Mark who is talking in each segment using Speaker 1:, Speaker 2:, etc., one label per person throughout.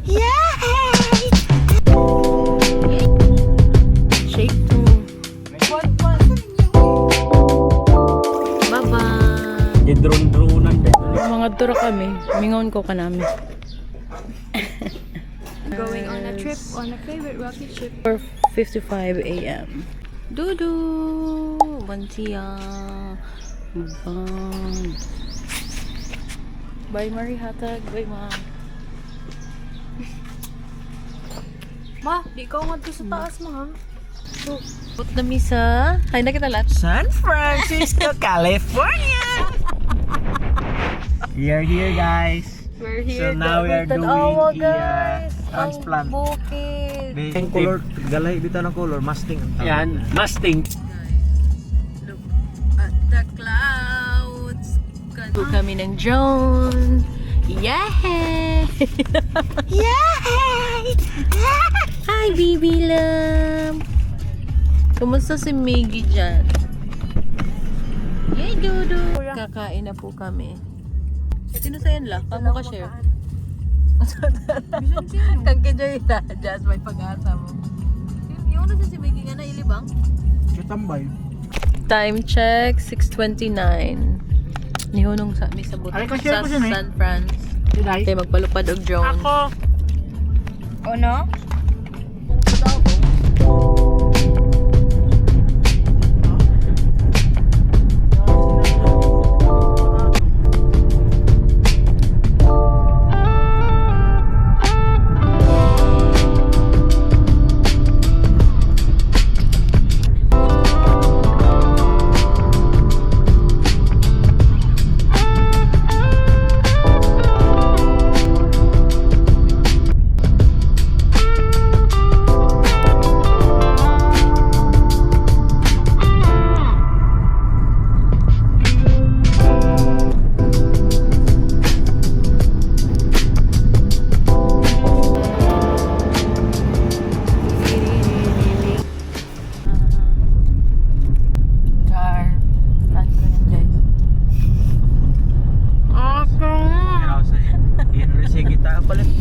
Speaker 1: Yay! Shake to. Bye-bye.
Speaker 2: Drone-dronean din.
Speaker 1: Mga dura kami. Mingon ko ka namin.
Speaker 3: Going on a trip on a favorite rocket ship.
Speaker 1: 4:55 a.m. Dudu! Bantiya! Bang! Bye, Marie Hatag. Bye, Ma.
Speaker 3: Ma, di ka nga sa taas, ma.
Speaker 1: Put na misa. Hay na kita lahat.
Speaker 2: San Francisco, California! We are here, guys.
Speaker 1: We're here.
Speaker 2: So now we are doing transplant.
Speaker 1: Bukid.
Speaker 2: Ang color, galay dito ng color, Mustang. Yan, Mustang.
Speaker 1: Look at the clouds. Kanto kami ng drone. Yay! Yay! Hi, baby love! Kumusta si Miggy dyan? Yay, Dudu! Kakain na po kami. Sino sa yan lang? Kamu ka share? Kang kijoy na. Just may pag-asa mo. Yung nasa si Miggy nga na ilibang?
Speaker 2: Katambay.
Speaker 1: Time check, 6:29. Nihunong sa may sabot
Speaker 2: Ay,
Speaker 1: sa
Speaker 2: share ko siya,
Speaker 1: San Fran.
Speaker 2: Diday.
Speaker 1: Kaya magpalupad og drone.
Speaker 3: O no?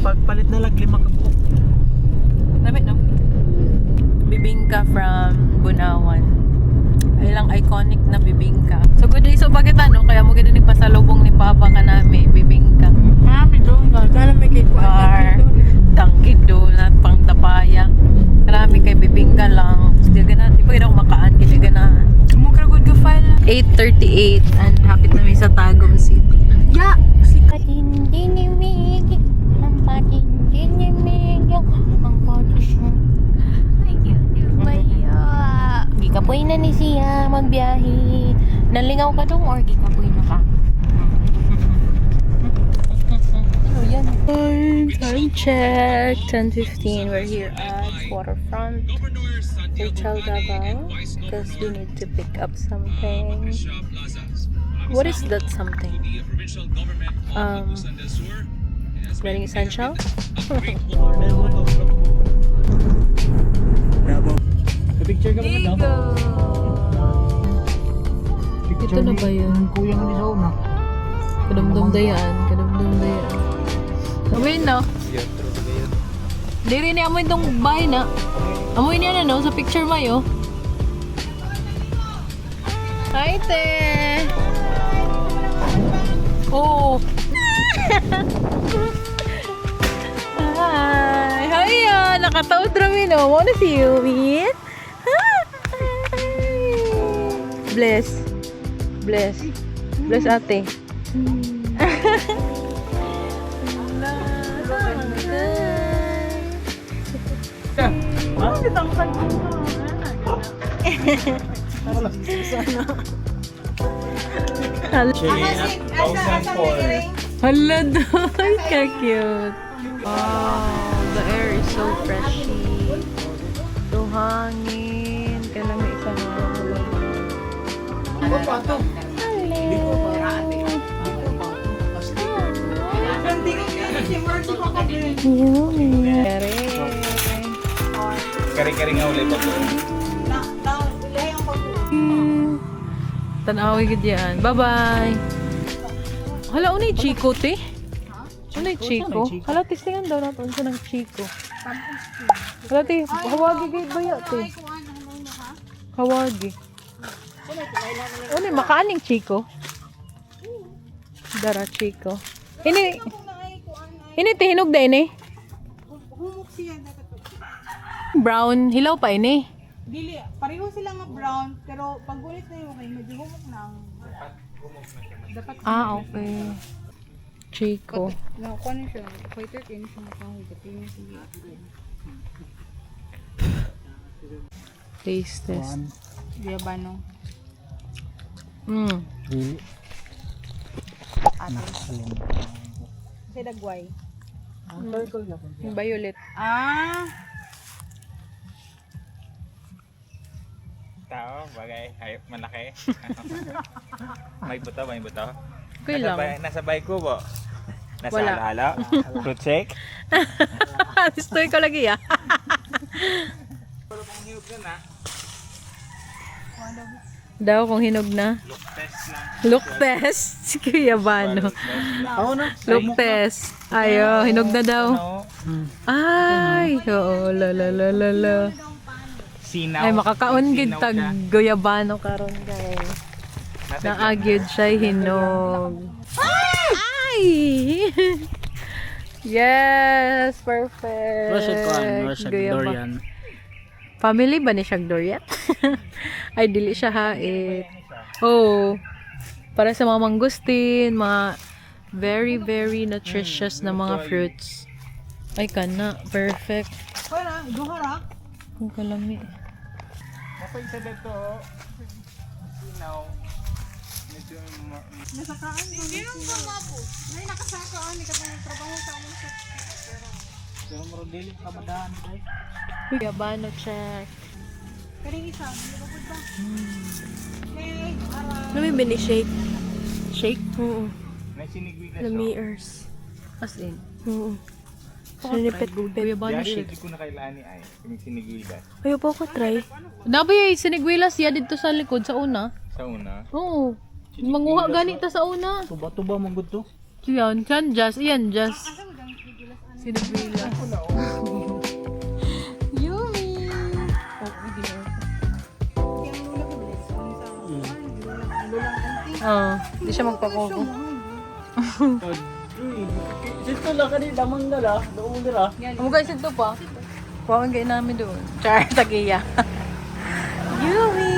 Speaker 2: Pagpalit na lang 5 kabuok.
Speaker 1: Lamit, no? Bibingka from Bunawan. Ilang iconic na bibingka. So, good day. So, bakit ano? Kaya mo gano'n pasalubong ni Papa ka namin. Bibingka.
Speaker 3: Mami, doon ka. Kala may cake
Speaker 1: Bar. Dunkin' Donut. Pang tapaya. Marami kay bibingka lang. Di pa gano'n makaan. Kaya gano'n.
Speaker 3: Mukha good ka file.
Speaker 1: 8:38 and hapit na may sa Tagum City.
Speaker 3: Ya!
Speaker 1: Patindinimig, ang patindinimig, ang patindinimig. Gikapoy na ni siya magbiyahe. Nalingaw ka dong or gikapoy na ka? Ano yan? Time check. 10:15. We're here at Waterfront Hotel Davao because we need to pick up something. What is that something? Wedding essential?
Speaker 2: Picture ka ba na daw?
Speaker 1: Ito na ba yun?
Speaker 2: Kuya mo ni sa una.
Speaker 1: Kadamdam dayan. Kadamdam dayan. Amoy no? Diri ni amoy itong bahay na. Amoy niya na no? Sa picture mo yun. Hi, te! Oh! Hi! Hi! Nakataod rami no? Mo na si Yumin? Hi! Bless. Bless. Bless ate. Hala doon, ka-cute. Wow, the air is so freshy. So hangin. Kalami ka na.
Speaker 2: Ano pa ito? Kari-kari nga ulit ako.
Speaker 1: Tanawi ka diyan. Bye-bye. Hala, unay Chico, te? Ano yung Chico? Hala, testingan daw natin sa ng Chico. Hala, ti, hawagi kayo ba yun, ti? Hawagi. Ano yung makaaning Chico? Dara, Chico. Ini ti, hinog na ini? Brown, hilaw pa ini?
Speaker 3: Dili, pareho sila nga brown, pero pag ulit na yung medyo humok na ang... Dapat
Speaker 1: Okay. Chico.
Speaker 3: nakuha na siya. Fighter kayo siya makahuli. Tingnan siya.
Speaker 1: Taste test.
Speaker 3: Diya ba no?
Speaker 2: Dili.
Speaker 3: Kasi dagway.
Speaker 1: Yung violet.
Speaker 3: Ah!
Speaker 4: Tao, bagay, hayop malaki. May buto, may buto.
Speaker 1: Okay lang.
Speaker 4: Nasa bike ko po. Nasa
Speaker 1: Wala.
Speaker 4: ala-ala. Fruit shake.
Speaker 1: Story ko lagi ah. Daw kung hinog na.
Speaker 4: Look test lang.
Speaker 1: Look test. Si Kuya Bano.
Speaker 2: Ako na.
Speaker 1: Look test. Ayo, hinog na daw.
Speaker 4: Ano?
Speaker 1: Ay, oo, la la la la la.
Speaker 4: Sinaw.
Speaker 1: Ay, makakaon gid
Speaker 4: Sinaw
Speaker 1: tag
Speaker 4: siya.
Speaker 1: guyabano karon guys. Naagyod siya hinog. Ay! Yes, perfect. Guyaba. Family ba ni siyang Dorian? Ay, dili siya hait. Oh, para sa mga mangustin, mga very, very nutritious na mga fruits. Ay, kana. Perfect.
Speaker 3: Kaya na, duhara.
Speaker 1: Ang kalami.
Speaker 4: Nasa isa dito. Sinaw. Medyo
Speaker 3: Nasakaan mo. Hindi yung pamabo. May nakasakaan. Hindi ka pa nagtrabaho sa among sa...
Speaker 2: Pero mo dili ka madaan guys.
Speaker 1: Guyabano check.
Speaker 3: Karing isa, hindi ba ba? Hey, ara.
Speaker 1: Ano may bini shake? Shake? Oo.
Speaker 4: may sinigwila
Speaker 1: The
Speaker 4: siya.
Speaker 1: meters. As in? Oo. Sinipit guyabano
Speaker 4: Dari,
Speaker 1: shake.
Speaker 4: hindi ko na kailangan ni ay. May sinigwila.
Speaker 1: Ayaw po ko try. Nabay, sinigwilas ya dito sa likod sa una.
Speaker 4: Sa una.
Speaker 1: Oo. Manguha ganito sa una.
Speaker 2: Tuba-tuba mong gud to.
Speaker 1: Yan, kan just, yan just. Sinigwilas. Yummy! Oh, hindi siya magpakuko.
Speaker 2: Dito lang kanina damang dala, doon dira.
Speaker 1: Amo guys, ito pa. Kuhaan kayo namin doon. Char, tagiya. Yummy!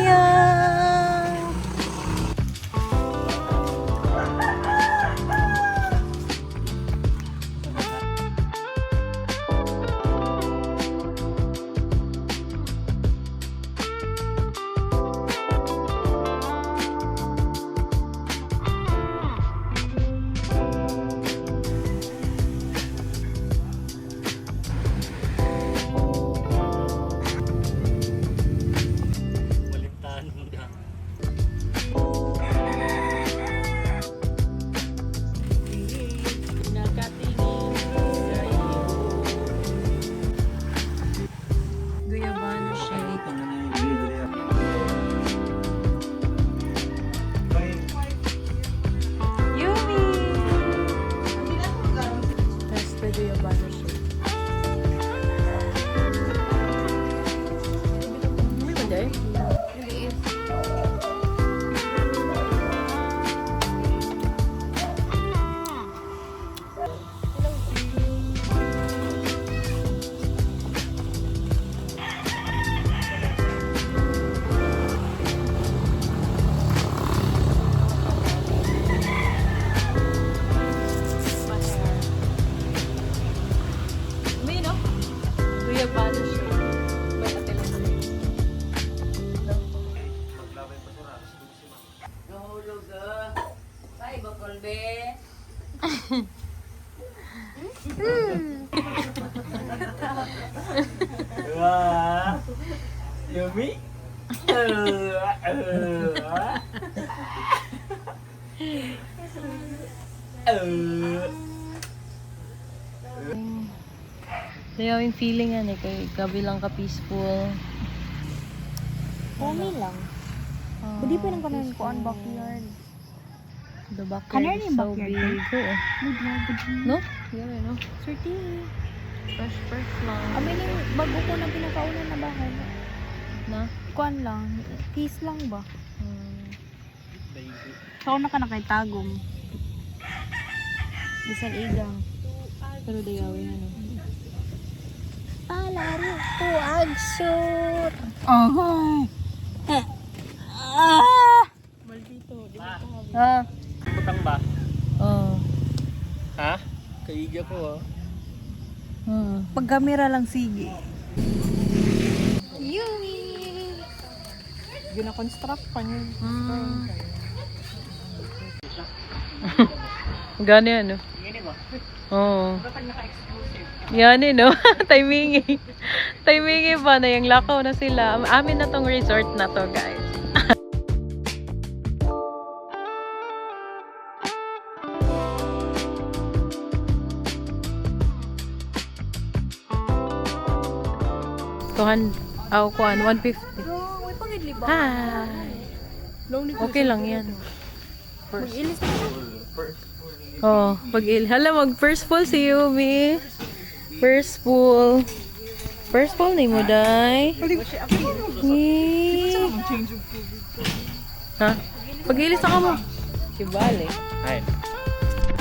Speaker 2: Balintaan mo da.
Speaker 1: Guyabano shake. Yummy! Tapos the guyabano shake. May ba dahil? May no? Guyabano shake. May atelang
Speaker 2: Wah. Yummy.
Speaker 1: Kaya yung feeling yan eh, kay gabi lang ka peaceful.
Speaker 3: Kami lang. Hindi pa nang kanan ko ang backyard.
Speaker 1: The backyard
Speaker 3: Kanina
Speaker 1: is
Speaker 3: yung
Speaker 1: so
Speaker 3: backyard,
Speaker 1: big. Oo. No? Yan eh, no?
Speaker 3: Surti.
Speaker 1: Fresh lang.
Speaker 3: Amin yung bago ko na pinakauna na bahay.
Speaker 1: Na?
Speaker 3: Kuan lang. Peace lang ba?
Speaker 4: Daigi.
Speaker 3: So, na ka na kay Tagom. Bisan igang. Pero dayawin ano.
Speaker 1: Alari ko agsur.
Speaker 3: Oh. Maldito.
Speaker 1: Ah.
Speaker 4: Butang ba?
Speaker 1: Oh.
Speaker 4: Ha? Kaiga ko
Speaker 3: Pag kamera lang sige.
Speaker 1: Yumi.
Speaker 3: Gina-construct pa niya.
Speaker 1: Gani ano? Oo. Yan eh, no? Timingi. Timingi ba na yung lakaw na sila. Amin na tong resort na to, guys. Kuhan, kuhan, 150.
Speaker 3: May pangidli ba?
Speaker 1: Hi. Okay lang yan.
Speaker 3: Mag-ilis na ka.
Speaker 1: Oh, hala, mag-first pull si Yumi. First pull. First pull ni mo, day. Ha? Pag-ilis na ka mo. Si Bale.
Speaker 4: Hi.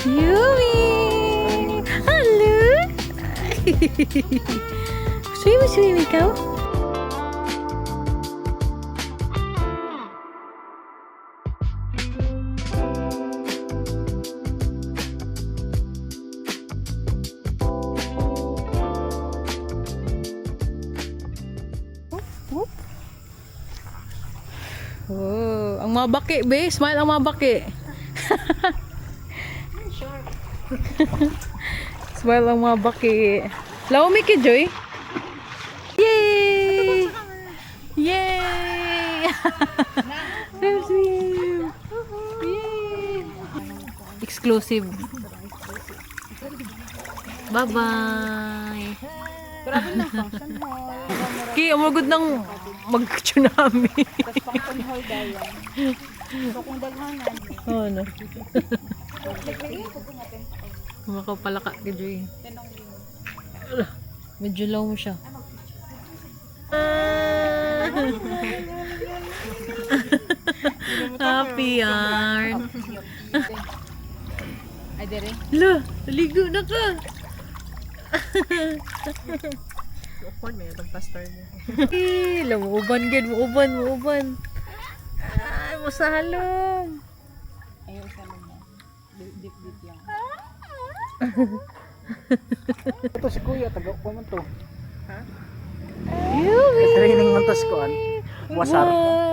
Speaker 1: Yumi! Hello! Swim ikaw? Oh, ang mabaki, be. Smile ang mabaki. Smile ang mabaki. Laumi ki, Joy. Yay! Yay! Swim! Yay! Exclusive. Bye-bye.
Speaker 3: Grabe na function hall.
Speaker 1: Kaya umagod ng mag-tsunami.
Speaker 3: Tapos function hall dayan. So kung daghanan.
Speaker 1: Oh, no. Makapalaka ka, Joy. Ala, medyo low mo siya. Happy yarn.
Speaker 3: Ay, dere.
Speaker 1: Ala, naligo na ka.
Speaker 3: Awkward na yung pastor niya.
Speaker 1: Ila, muuban gid, muuban. Ay, masalong.
Speaker 3: Ayaw sa luma. Dip yan.
Speaker 2: Ito si Kuya, taga ko man to.
Speaker 1: Yumi!
Speaker 2: Training man to si Kuan. Wasar.
Speaker 1: Wow.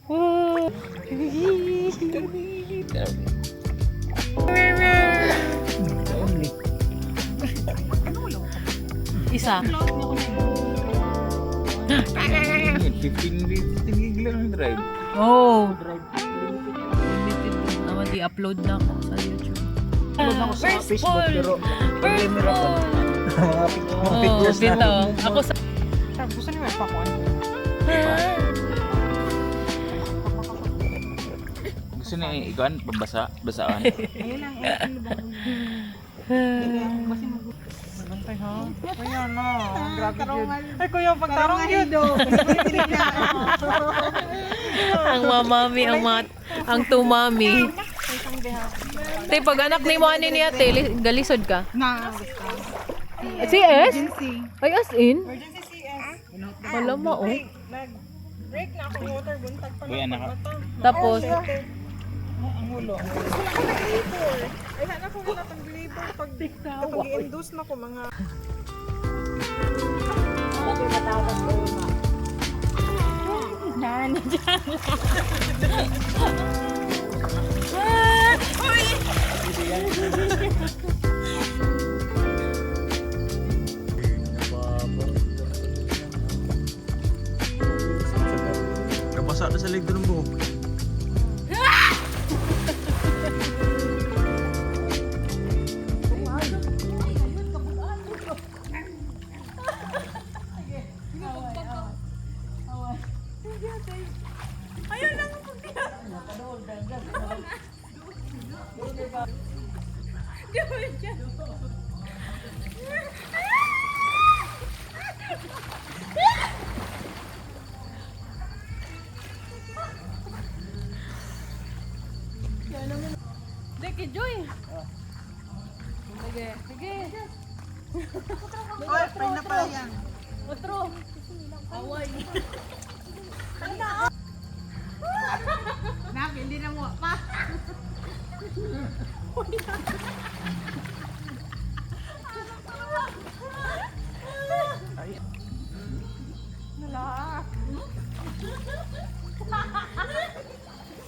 Speaker 2: Only.
Speaker 1: Isa.
Speaker 4: 15 gig lang ang drive.
Speaker 1: Oh. Limited. Naman di-upload na ako sa YouTube.
Speaker 2: Upload ako sa Facebook pero pag-camera ko. Mga
Speaker 1: Oh,
Speaker 2: pictures
Speaker 1: bito.
Speaker 2: na.
Speaker 1: Ako sa...
Speaker 3: Gusto niyo pa ko.
Speaker 4: Gusto niya ikuan, pabasa, basaan.
Speaker 3: Ayun lang.
Speaker 2: Bantay ha. Kuya na. Grabe yun.
Speaker 3: Ay, kuya, pagtarong yun.
Speaker 1: Ang mamami, ang tumami. Te, pag anak ni mo ani niya, te, galisod ka.
Speaker 3: Na.
Speaker 1: CS?
Speaker 3: Emergency.
Speaker 1: Ay, as in?
Speaker 3: Emergency CS.
Speaker 1: Alam mo, oh.
Speaker 3: Nag-break na ako water. Buntag pa
Speaker 4: Kuya, anak.
Speaker 1: Tapos,
Speaker 2: Ang ulo.
Speaker 3: Ay, hanap ko na itong labor pag i-induce na ko mga... Nani dyan.
Speaker 2: Kabasa na sa leg ng buhok.
Speaker 1: Sige. Sige.
Speaker 3: Oy, pray na pa yan.
Speaker 1: Otro. Away.
Speaker 3: Nak, hindi na mo pa.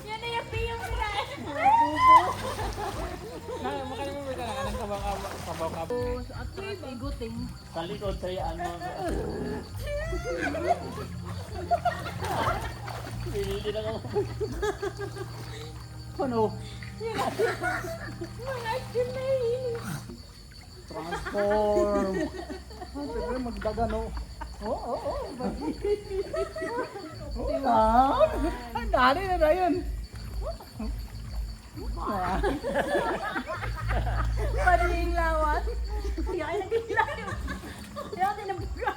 Speaker 1: Yan na yung piyong nila.
Speaker 4: Makanya mo ka na ng kabaw-kabaw.
Speaker 1: Atro, iguting.
Speaker 2: Sa likod, sayaan mo. Hindi na ako. Ano?
Speaker 1: Mga chimay.
Speaker 2: Transform. Siyempre magdagano. Oo. Ang dali na na yun.
Speaker 1: Padaling lawat. Kaya nagkilayo. Kaya tinabura.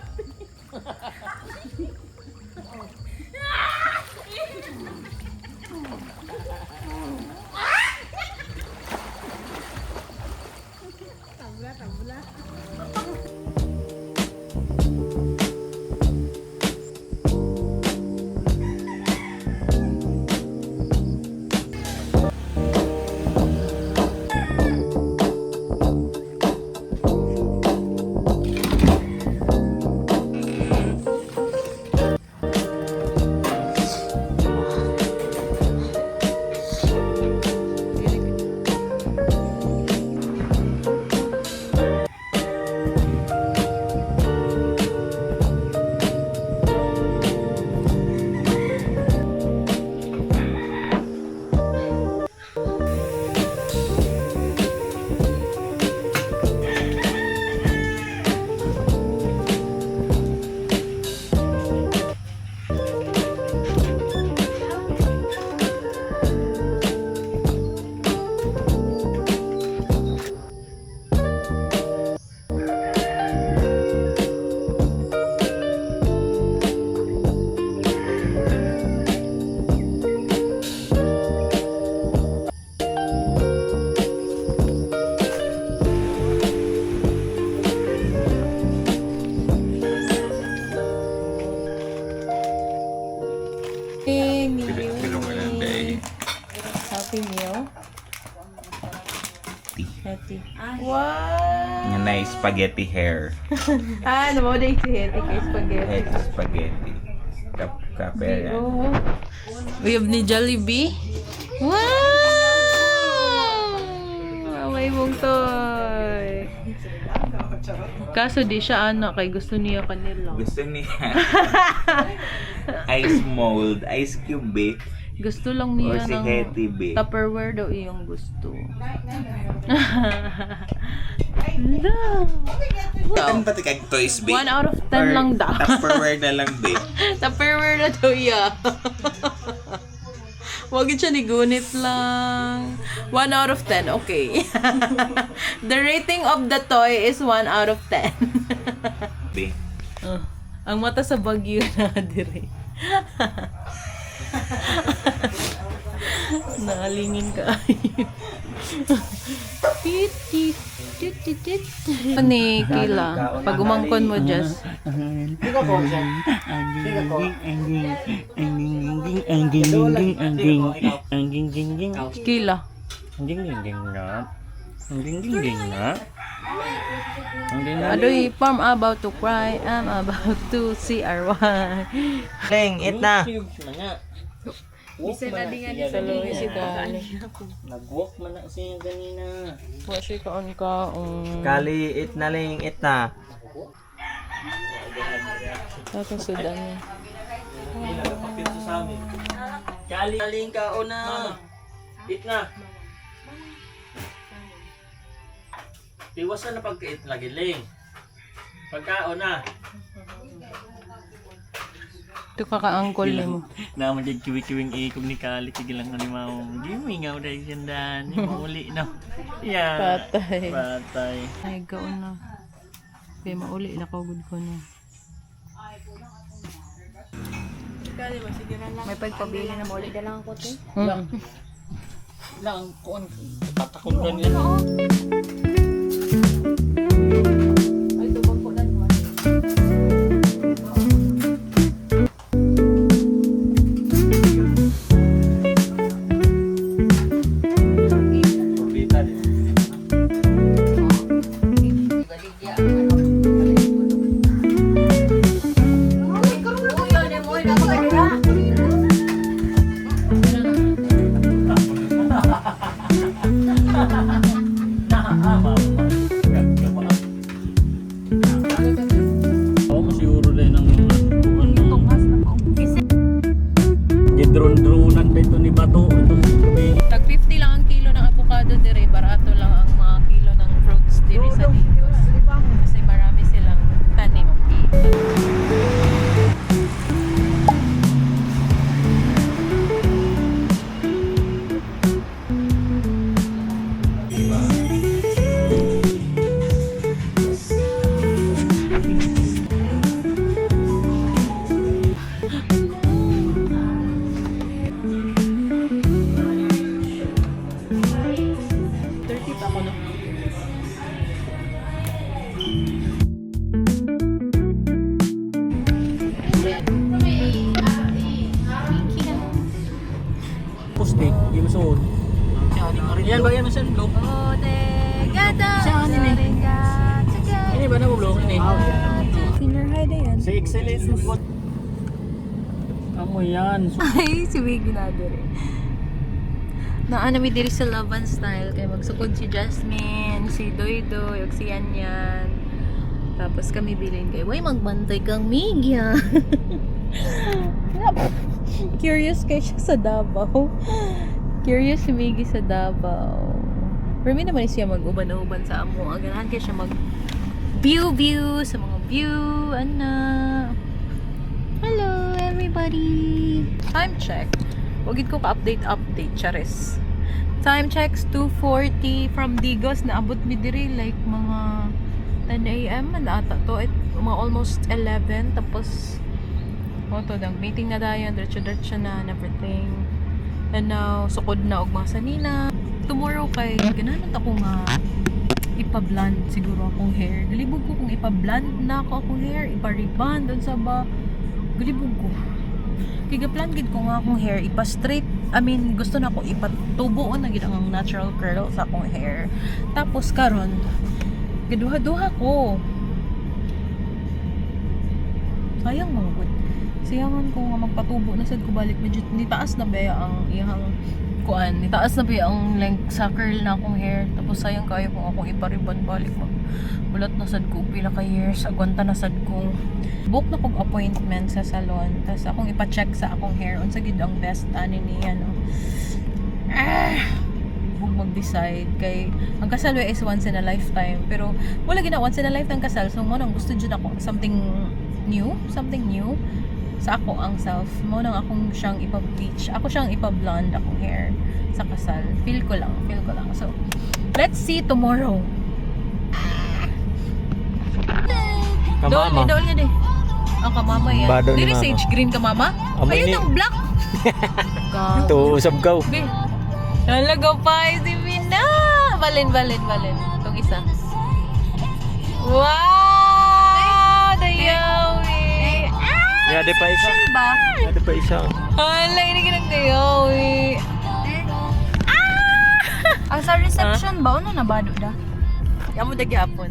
Speaker 1: Happy meal. Happy. Wow!
Speaker 4: Nga na spaghetti hair.
Speaker 1: Ano mo din si Hetty kay spaghetti.
Speaker 4: Head spaghetti. Kapera.
Speaker 1: Oh. We have ni Jollibee. Wow! Away mong toy. Kaso di siya anak kay gusto niya kanila.
Speaker 4: Gusto niya. Ice mold, ice cube eh.
Speaker 1: Gusto lang
Speaker 4: Or
Speaker 1: niya
Speaker 4: si
Speaker 1: ng
Speaker 4: Hetty be.
Speaker 1: Tupperware daw iyong gusto. Love.
Speaker 4: Wow. Pati kag toys be.
Speaker 1: 1 out of 10 lang daw.
Speaker 4: Tupperware na lang be.
Speaker 1: Tupperware na daw iya. Wag siya ni gunit lang. 1 out of 10, okay. The rating of the toy is 1 out of 10.
Speaker 4: Be.
Speaker 1: Ang mata sa bagyo na dire. Naalingin ka. Tit tit tit tit tit. Ani kila pag umangkon mo just.
Speaker 2: Hindi ko po siya. Hindi ko.
Speaker 1: Kila. Adoy, I'm about to cry. I'm about to see our one.
Speaker 2: Leng, it na.
Speaker 1: Isa na din nga sa loy si Dani.
Speaker 2: Nag-walk man na siya ganina.
Speaker 1: Wa siya kaon ka.
Speaker 2: Kali, it na Leng, it na.
Speaker 1: Tapos sudan niya.
Speaker 2: Kali, Leng, kaon na. It na. Iwasan na pagka-it lagi, Leng. Pagkaon na.
Speaker 1: Ito kaka-angkol ni mo.
Speaker 2: Naman dyan kiwi-kiwing ikog ni Kali. Sige lang ni Mao. Di mo ingaw dahil yan dan. Mauli no. Yeah.
Speaker 1: Patay.
Speaker 2: Patay.
Speaker 1: Ay, gaon na. Kaya mauli na kagod ko na.
Speaker 3: May pagpabili na mauli na lang ako, te.
Speaker 2: Lang, kuon. Tatakon ganyan.
Speaker 3: pwede yan.
Speaker 2: Si Excellence po. Amo yan.
Speaker 1: Ay, si Wiggy na dire. Naana mi diri sa Laban Style kay magsukod si Jasmine, si Doydoy, ug si Yanyan. Tapos kami bilin kay, "Way magbantay kang Migya." Curious kay siya sa Davao. Curious si Miggy sa Davao. Pero mi naman siya mag-uban-uban sa amo. Ganahan kay siya mag view sa mga view. Ana. Hello everybody. Time check. Wagid ko ka-update chares. Time checks 2:40 from Digos na abot mi diri like mga 10 AM na ata to. Mga almost 11 tapos to dang meeting na dayon diretso na and everything. And now sukod na og mga sanina. Tomorrow kay ganahan ako nga ipa-blend siguro akong hair. Galibog ko kung ipa-blend na ako akong hair, ipa-rebond doon sa ba. Galibog ko. Kaya-plan gid ko nga akong hair, ipa-straight. I mean, gusto na ako ipatubo na gid ang natural curl sa akong hair. Tapos karon, gaduha-duha ko. Sayang mga good. Sayangan ko nga magpatubo na sad ko balik medyo nitaas na ba ang iyang kuan, nitaas na ba ang length sa curl na akong hair. Tapos sayang kayo kung akong ipa-rebond balik mo. Bulat na sad ko pila ka years, agwanta na sad ko. Book na kong appointment sa salon. Tapos akong ipa-check sa akong hair. Unsa gid ang best ani ni ano. Huwag mag-decide. Kay, ang kasal is once in a lifetime. Pero wala gina once in a lifetime kasal. So mo nang gusto dyan ako something new. Sa ako ang self. Mo nang akong siyang ipa-bleach. Ako siyang ipa-blonde akong hair sa kasal. Feel ko lang. So, let's see tomorrow.
Speaker 2: Kamama.
Speaker 1: Doon nga din. Ang kamama yan.
Speaker 2: Bado ni
Speaker 1: Dili
Speaker 2: mama.
Speaker 1: sage green kamama?
Speaker 2: Amoy
Speaker 1: Ayun
Speaker 2: ni-
Speaker 1: ang black.
Speaker 2: Ito, usab ka.
Speaker 1: Be. Talaga pa si Mina. Balin. Itong isa. Wow! Dayawi.
Speaker 2: Yade pa isa.
Speaker 1: Ba?
Speaker 2: Yade pa isa.
Speaker 1: Hala, ini ka ng dayawi.
Speaker 3: Ang sa reception ba? Ano na ba da?
Speaker 1: Amo dagyapon.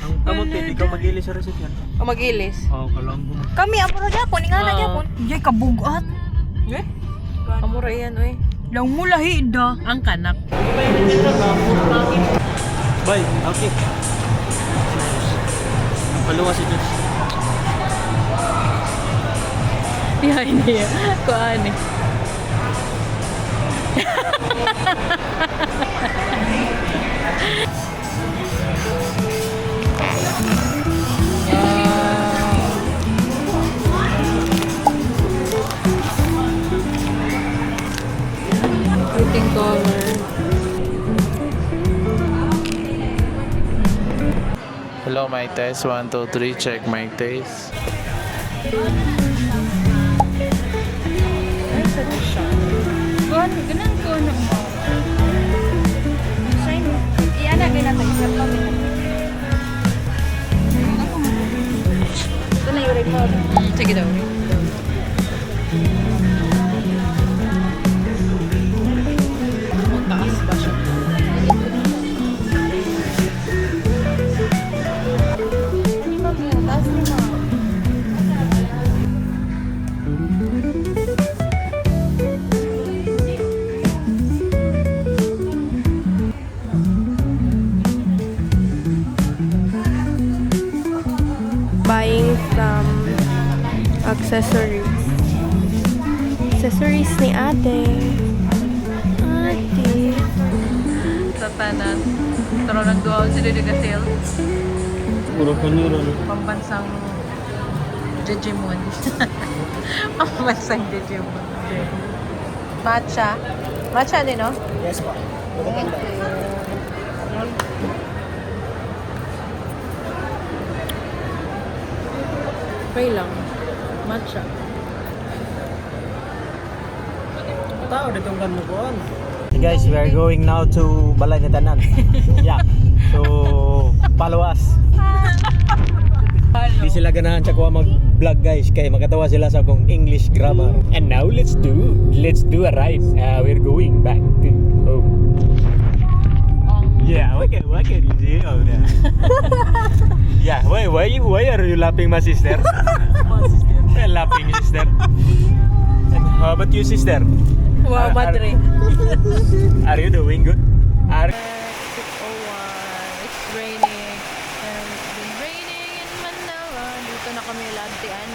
Speaker 2: Ang kamot di ka magili sa reception.
Speaker 1: O magilis.
Speaker 2: Oh, kalanggo.
Speaker 3: Kami, apuro gyapon. Nga na gyapon. Yay, kabugat.
Speaker 1: Eh? Amura yan, oy.
Speaker 3: Lang mo lahi da.
Speaker 1: Ang kanak.
Speaker 2: Bye. Okay. Paluwa si Diyos.
Speaker 1: Hindi. Kuhaan eh. Fitting color.
Speaker 5: Hello, mic test. 1, 2, 3. Check mic test.
Speaker 1: Ay, sa siya. Ganun ko na mo.
Speaker 3: Shine. Iyan na, ganyan tayo. Isa pa. Ito na yung record.
Speaker 1: Sige daw. Taas ba siya?
Speaker 3: Taas nila.
Speaker 6: Buying from accessories ni ate.
Speaker 1: Sa tanan. Taro nagduwa sila di sale.
Speaker 2: Puro kaniro.
Speaker 1: Pambansang Jejemon. Pambansang Jejemon. Matcha. Matcha din, no?
Speaker 2: Yes, pa.
Speaker 1: Okay lang. Matcha.
Speaker 2: Tao dito ang ganda ko. Hey guys, we are going now to Balay na Tanan. Yeah. So, follow us. Di sila ganahan sa kuha mag-vlog guys kay makatawa sila sa akong English grammar. And now let's do a ride. We're going back to home. Yeah, what can you do over there? Yeah, why are you laughing, my sister? Why laughing, sister? And how about you, sister?
Speaker 1: Wow, madre.
Speaker 2: Are you doing good? Are
Speaker 1: 6:01. It's raining. And it's been raining in Manila. Dito na kami lantian.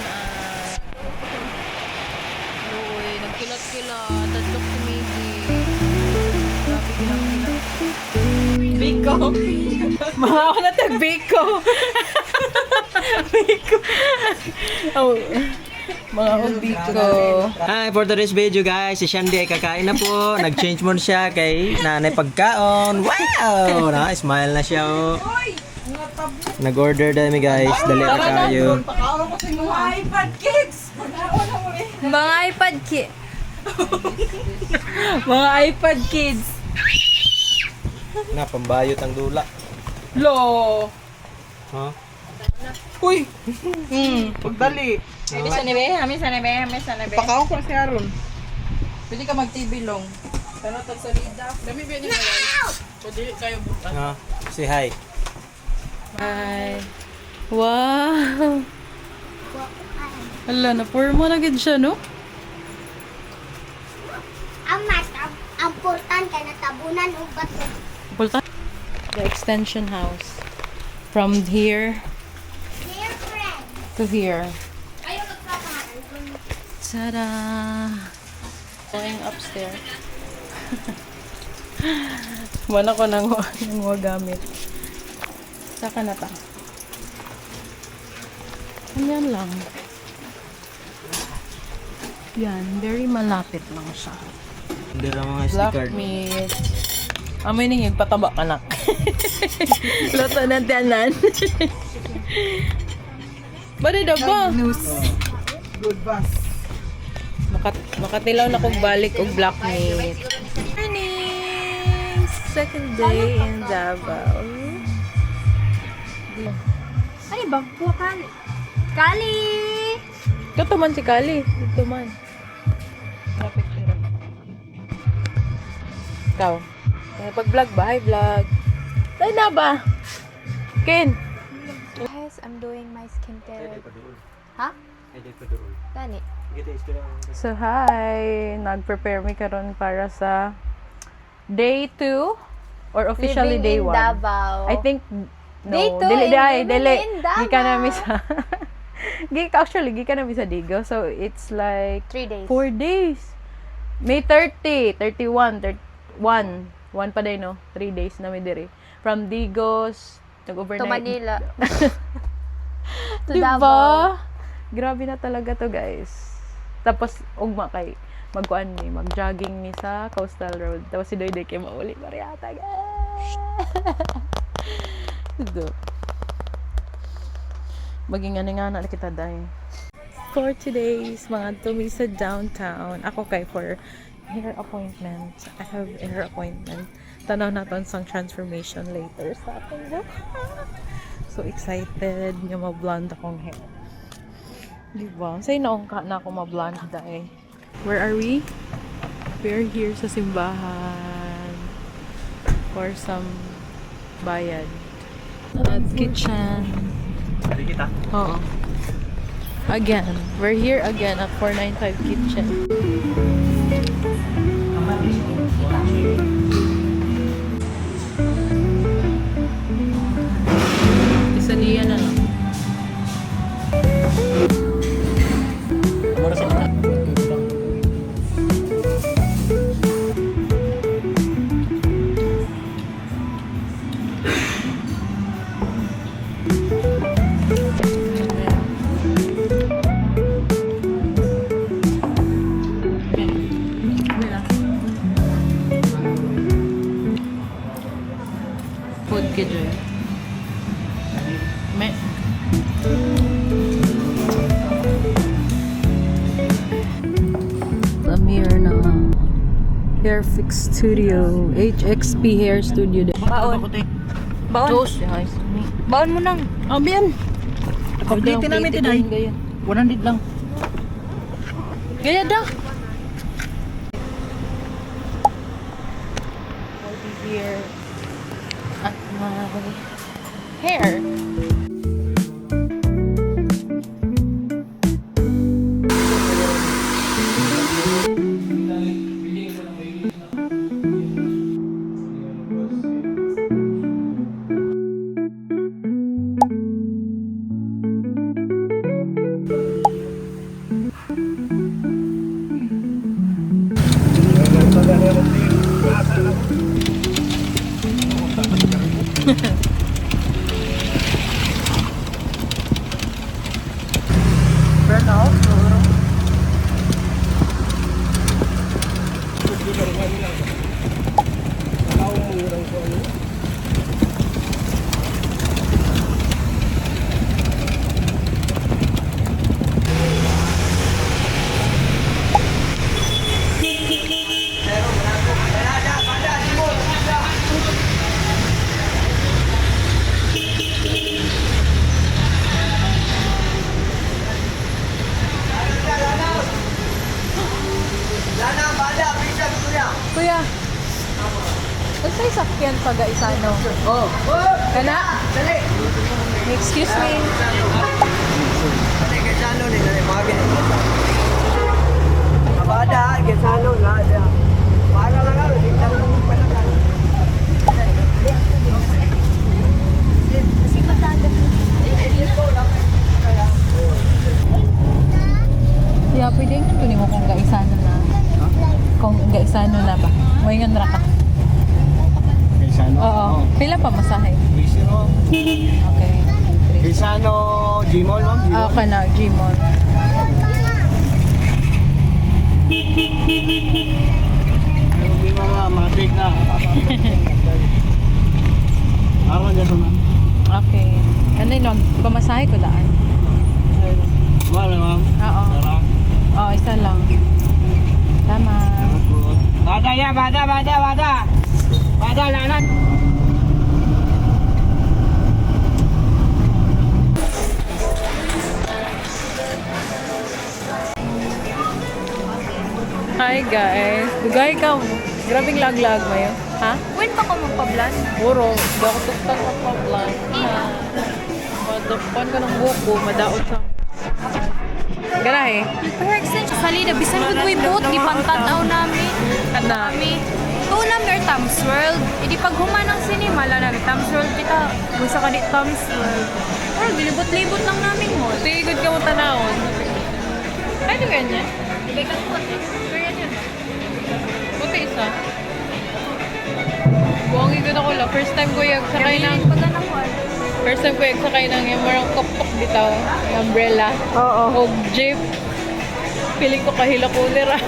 Speaker 1: Uy, nagkilat-kilat. Tadlok si Miggy. Grabe kilang-kilat. Biko. Mga ako na tag-biko. Biko. Oh. Mga biko.
Speaker 2: Hi, for today's video guys, si Shandy ay kakain na po. Nag-change mode siya kay nanay pagkaon. Wow! Smile na siya. Oh. Nag-order dami guys. Dali na tayo.
Speaker 3: Mga iPad kids!
Speaker 6: Mga iPad kids.
Speaker 1: Mga iPad kids.
Speaker 2: Na, pambayot ang dula.
Speaker 1: Lo.
Speaker 2: Huh?
Speaker 3: Uy! Pagdali.
Speaker 1: Sa nebe, hami sa nebe.
Speaker 3: Pakaon ko si Aaron. Pwede ka mag-TV long. Sana tag salida. Dami ba niya guys? Pwede kayo bukas.
Speaker 2: No? Say hi.
Speaker 1: Bye. Wow. Hala, na-forma na gid siya, no?
Speaker 7: Ang portan kay natabunan og bato.
Speaker 1: The extension house. From here
Speaker 7: Dear friend,
Speaker 1: to here.
Speaker 7: ayaw nagpapangalan.
Speaker 1: Ta-da! Going upstairs. Wala ko nang gamit. Saka na ta. Ganyan lang. Yan, very malapit lang siya.
Speaker 2: Hindi na mga
Speaker 1: Black
Speaker 2: sticker.
Speaker 1: meat. Amoy nang pataba ka na. Luto ng tiyanan. Bari daw ba?
Speaker 3: Good bus.
Speaker 1: Makatilaw na kong balik og black meat. Morning! Second day in Davao.
Speaker 7: Ay, bagpo kali. Kali!
Speaker 1: Ito man si Kali. Ito man. Lapit pero. Ikaw. Pag-vlog ba? Hi, vlog. Tayo na ba? Ken.
Speaker 6: Guys, I'm doing my skincare. Ha? Gani.
Speaker 1: So, hi! Nag-prepare mi karon para sa day 2 or officially day
Speaker 6: Living in
Speaker 1: 1.
Speaker 6: Davao.
Speaker 1: I think no.
Speaker 6: Day 2
Speaker 1: Dili,
Speaker 6: is living
Speaker 1: dili.
Speaker 6: in Davao.
Speaker 1: Gika na mi sa Actually, gika na mi sa Digo. So, it's like
Speaker 6: 3 days.
Speaker 1: 4 days. May 30, 31, 31. 1 pa day, no? 3 days na mi diri. From Digos, nag-overnight.
Speaker 6: To Manila. To
Speaker 1: Diba?
Speaker 6: Davao.
Speaker 1: Grabe na talaga to, guys. Tapos, ugma kay magkuan mi, mag-jogging mi sa Coastal Road. Tapos si Doy kay mauli Mariata, guys. Ito. Maging nga na kita dahil. For today's mga tumi sa downtown. Ako kay for hair appointment. I have hair appointment. Tanaw natin sang transformation later sa ating buhok. So excited nga ma-blonde akong hair. Diba? Say naong ka na ako ma-blonde dahil. Where are we? We're here sa simbahan for some bayad. At kitchen.
Speaker 2: Hindi kita.
Speaker 1: Oo. Again. We're here again at 495 Kitchen. Isaliya na lang. Food kid eh. Me. Amir na. Hair Fix Studio. HXP Hair Studio.
Speaker 6: Baon. Baon.
Speaker 1: Toast. Nice.
Speaker 6: Baon mo nang.
Speaker 3: Ambian. Complete namin tinay.
Speaker 1: Gaya.
Speaker 3: 100 lang.
Speaker 1: Gaya daw. I'll be here at my hair.
Speaker 6: Kuya, ano sa'yo sakyan sa Gaisano? Oo. Kana? Dali! Excuse me. Yeah, pwede yung tunin mo kung Gaisano na. Kung Gaisano na ba? Moingan ra ka.
Speaker 2: Gaisano?
Speaker 6: Oo. Pila pa masahe?
Speaker 2: Gaisano.
Speaker 6: Okay.
Speaker 2: Gaisano, Gmall, ma'am?
Speaker 6: Ah, kana, Gmall.
Speaker 2: Hindi mga matik na. Araw dyan, ma'am.
Speaker 6: Okay. Ano yun, pamasahe ko daan?
Speaker 2: Wala, ma'am.
Speaker 6: Oo.
Speaker 2: Tara.
Speaker 6: Oo, isa lang. Tama.
Speaker 2: Bada ya, bada. Bada, lanan.
Speaker 6: Hi guys. Dugay ka mo. Grabing laglag mo yun. Ha?
Speaker 1: When pa ko magpa-vlog?
Speaker 6: Puro. Di ako tuktan magpa-vlog. Madukpan ka ng buko. Madaot sa... Ganahe.
Speaker 1: Per extension sa Lida, bisan ko ko'y boat, gipantanaw namin.
Speaker 6: Kana.
Speaker 1: Ito namin or Tom's World. Hindi pag human ng cinema, la namin Tom's World kita. Gusto ka di Tom's World. Or bilibot-libot lang namin mo.
Speaker 6: Tigod ka mo tanawon. Ay, di ganyan.
Speaker 1: Ibig ka puti. Kaya yun.
Speaker 6: Puti isa. Buwang igod ako la. First time ko yung sakay ng... First time ko yung sakay ng yung marang kapok bitaw. Yung umbrella.
Speaker 1: Oo.
Speaker 6: O jeep. Piling ko kahila kulir ah.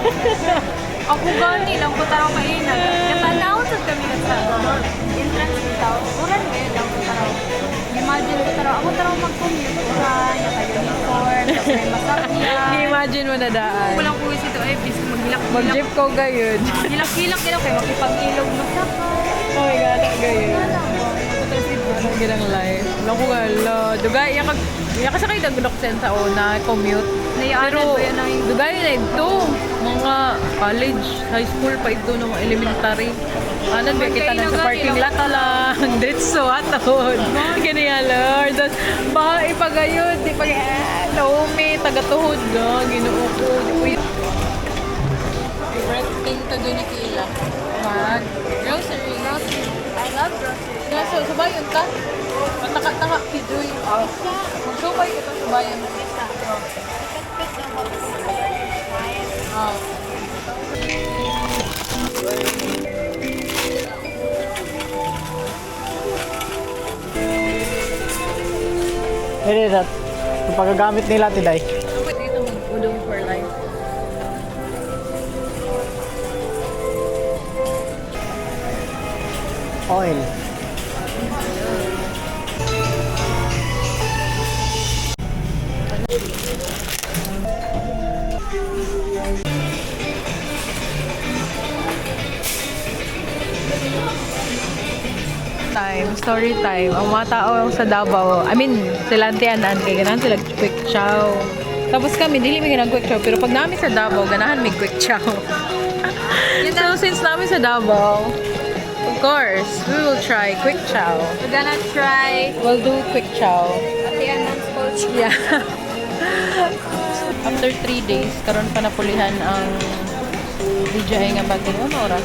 Speaker 1: Ako gani lang po taraw mainag. Katanaw sa kami sa entrance bitaw. Uran mo yun lang po taraw. Imagine ko taraw. Ako taraw mag-commute. Naka-uniform. Tapos may masakyan.
Speaker 6: Imagine mo na daan.
Speaker 1: Walang kuwis ito ay bis maghilak-hilak.
Speaker 6: Mag-jeep ko gayon.
Speaker 1: Hilak-hilak din ako. Makipag-ilog masakay.
Speaker 6: Oh my God, gayon. Ano ginang life? Alam ko gala. Dugay, iya ka sakay nagdok sa una, commute.
Speaker 1: Nayaanan
Speaker 6: Pero,
Speaker 1: ba yan ang
Speaker 6: dugay na ito. Mga college, high school pa ito, ng elementary. Anan ba kita na sa parking lot lang. Diretso atod. Ganyan Lord. Tapos, baka ipagayod. Naumi, taga-tuhod na. Ginoo ko. Favorite thing to do ni Kila. Grocery.
Speaker 1: I love groceries.
Speaker 6: So, subayon ka? Mataka-taka, kijoy. Magsubay ito, subayan mo. Oh.
Speaker 2: Hindi, that. Yung pagagamit nila, tiday.
Speaker 6: Dapat dito mag-udong for life.
Speaker 2: Oil.
Speaker 6: Story time. Ang mga tao sa Davao, I mean, sila Antianan, kaya ganahan sila quick chow. Tapos kami, dili may quick chow. Pero pag namin sa Davao, ganahan may quick chow. So, since namin sa Davao, of course, we will try quick chow.
Speaker 1: We're gonna try
Speaker 6: We'll do quick chow.
Speaker 1: Atianan's culture.
Speaker 6: Yeah. After 3 days, karon pa napulihan ang DJI nga battery. Ano oras?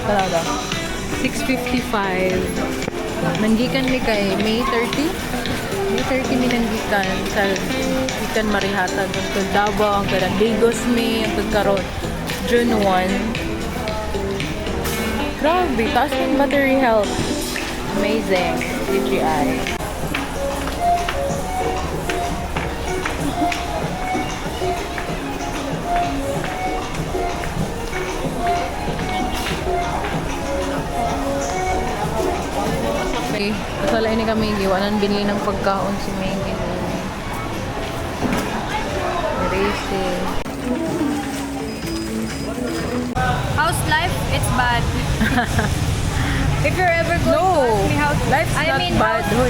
Speaker 6: Talaga. 6:55. Nanggikan mi kay May 30. May 30 mi nanggikan sa ikan Marihata dun to Davao ang kadang Digos mi ang pagkaroon June 1. Grabe, taas ng battery health. Amazing. DJI. Okay. Kasala ini kami giwanan binili ng pagkaon si Megan. Racing.
Speaker 1: How's life? It's bad. If you're ever going to ask me how's
Speaker 6: Life's
Speaker 1: I
Speaker 6: not
Speaker 1: mean,
Speaker 6: bad. Hoy.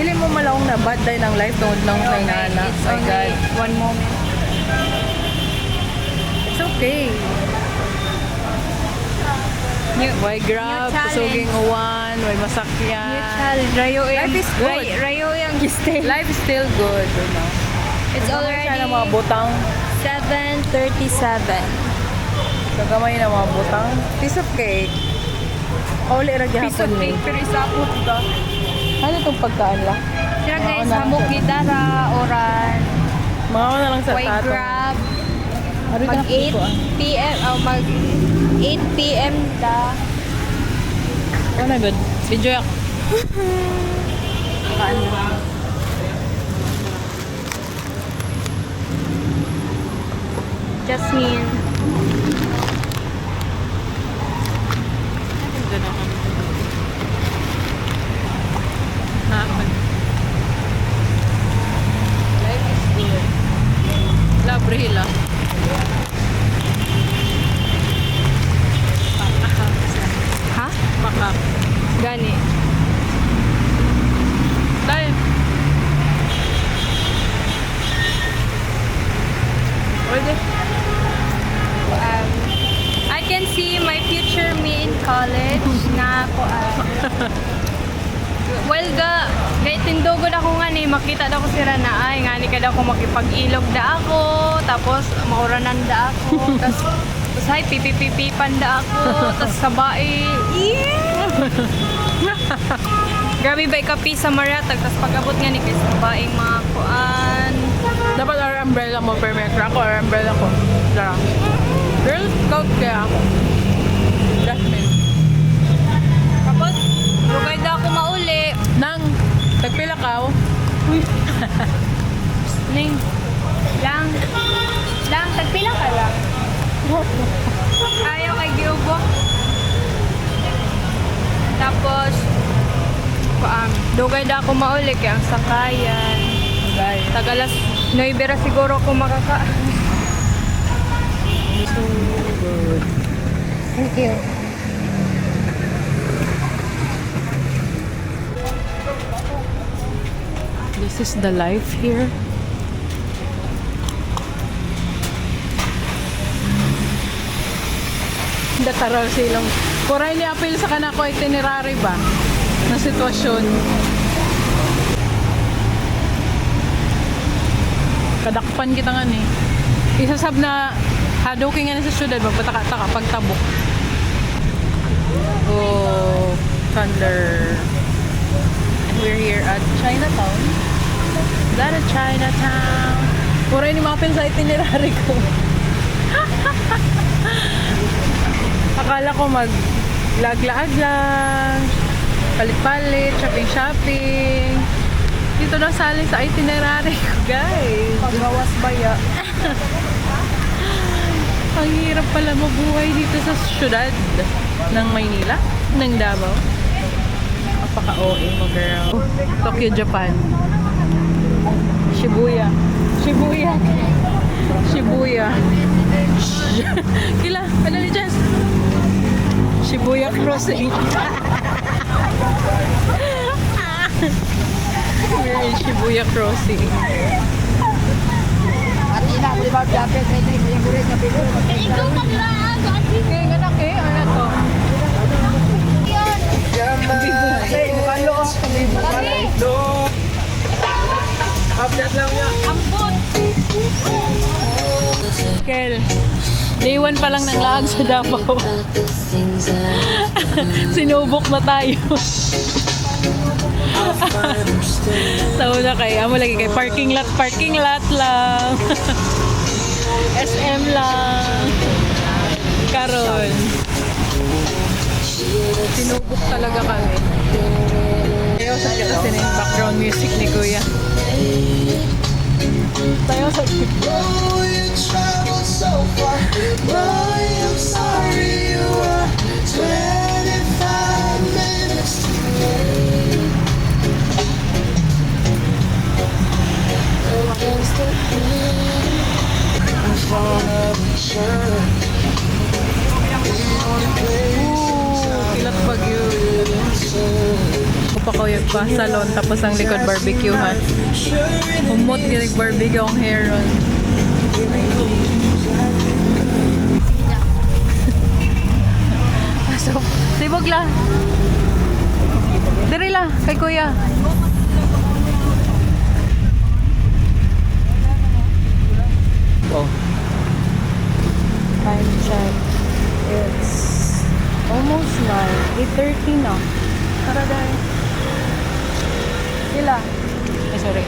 Speaker 6: Dili mo malaong na bad day ng life tungod lang kay nana.
Speaker 1: It's
Speaker 6: My
Speaker 1: only
Speaker 6: God.
Speaker 1: one moment.
Speaker 6: It's okay. Why grab,
Speaker 1: new challenge.
Speaker 6: kusuging uwan, why masakyan.
Speaker 1: New challenge. Rayo
Speaker 6: Life is good.
Speaker 1: Rayo yung stay.
Speaker 6: Life is still good, you know.
Speaker 1: It's
Speaker 6: Kagamay siya
Speaker 1: already
Speaker 6: ng mga butang.
Speaker 1: 7:37.
Speaker 6: Kagamay na mga butang. Piece of cake. Uli ra gyapon ni.
Speaker 1: Pero isa po dito.
Speaker 6: Ano itong pagkaan la?
Speaker 1: Sira guys,
Speaker 6: Mauna.
Speaker 1: hamok gitara, oran,
Speaker 6: Mga na lang sa
Speaker 1: white
Speaker 6: tato.
Speaker 1: grab,
Speaker 6: Ano
Speaker 1: mag
Speaker 6: yung
Speaker 1: 8 p.m. Mag 8 p.m. da.
Speaker 6: Oh na good. Video yak.
Speaker 1: Jasmine.
Speaker 6: Ha? Life is good. Labre hila.
Speaker 1: Ha?
Speaker 6: Pakak.
Speaker 1: Gani.
Speaker 6: Tayo. Pwede.
Speaker 1: I can see my future me in college nga ako well gay tindugod ako nga ni makita daw ko sira na ay nga ni kada ako makipag-ilog da ako tapos mauranan da ako tapos ay pipipipipan da ako tapos sabay grabe ba ikapi sa maratag tapos pag-abot nga ni kay sabaing mga kuan.
Speaker 6: Dapat our umbrella mo per metro. Ako, our umbrella ko. Dara. Girl Scout kaya ako. Jasmine.
Speaker 1: Tapos rugay da ako mauli.
Speaker 6: Nang, tagpila ka. Uy.
Speaker 1: Ning lang tagpila ka lang. Ayaw kay giubo. Tapos dugay da ako mauli kaya ang sakayan.
Speaker 6: Guys.
Speaker 1: Tagalas 9 ra siguro ako makaka.
Speaker 6: So good.
Speaker 1: Thank you.
Speaker 6: This is the life here. Dataraw silang. Kuray ni apil sa kanako itinerary ba? Na sitwasyon. Kadakpan kita nga ni. Isasab na haduking nga sa syudad magpataka-taka pagtabok. Oh, thunder. And we're here at Chinatown. Is that a Chinatown? Pura ni mapil sa itinerary ko. Akala ko mag-lag-lag lang, palit-palit, shopping-shopping. Dito na sali sa itinerary ko, guys.
Speaker 1: Pagbawas baya.
Speaker 6: Ang hirap pala mabuhay dito sa syudad ng Maynila, ng Davao. Napaka-OA mo, girl. Tokyo, Japan. Shibuya. Shibuya. Shibuya. Kila, padali dyan. Shibuya Crossing. We're in Shibuya Crossing. Kaya nga na kayo, ano to? Kel, day 1 pa lang ng laag sa Davao. Sinubok na tayo. Tawa na kayo. Amo lagi kay parking lot lang. SM lang. Karon. Sinubok talaga kami. Tayo sa kasi na yung background music ni Kuya. Tayo sa pa salon tapos ang likod barbecue ha. Humot girig barbecue ang hair ron. So, sibog la. Diri la kay kuya.
Speaker 2: Oh.
Speaker 1: Time check. It's almost 9. 8:30 na. Tara dahil. Sila.
Speaker 6: Ay, sorry.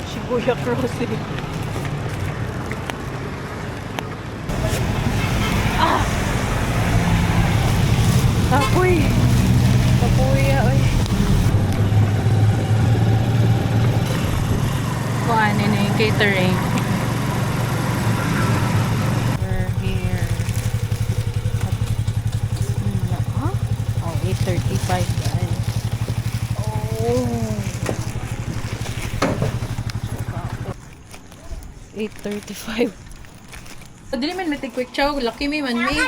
Speaker 6: Si Kuya Crossy. Apoy! Kapuya, oy. Kuhaan ini catering. We're here. Oh, 8:35 guys. Oh. 8:35. Dili man may quick chow, lucky me man me.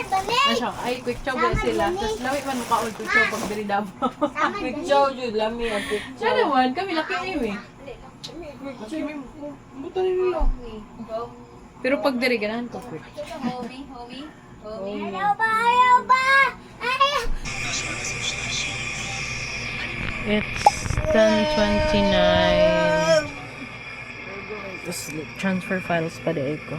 Speaker 6: Asya, ay quick chow ba sila? Tapos lami man makaon quick chow pag diri Davao.
Speaker 1: Quick chow jud lami ang quick
Speaker 6: Siya naman, kami lucky me. Pero pag diri ganahan ko quick.
Speaker 7: Ayaw ba? Ayaw ba? Ayaw!
Speaker 6: It's 10:29. Transfer files pa de ko.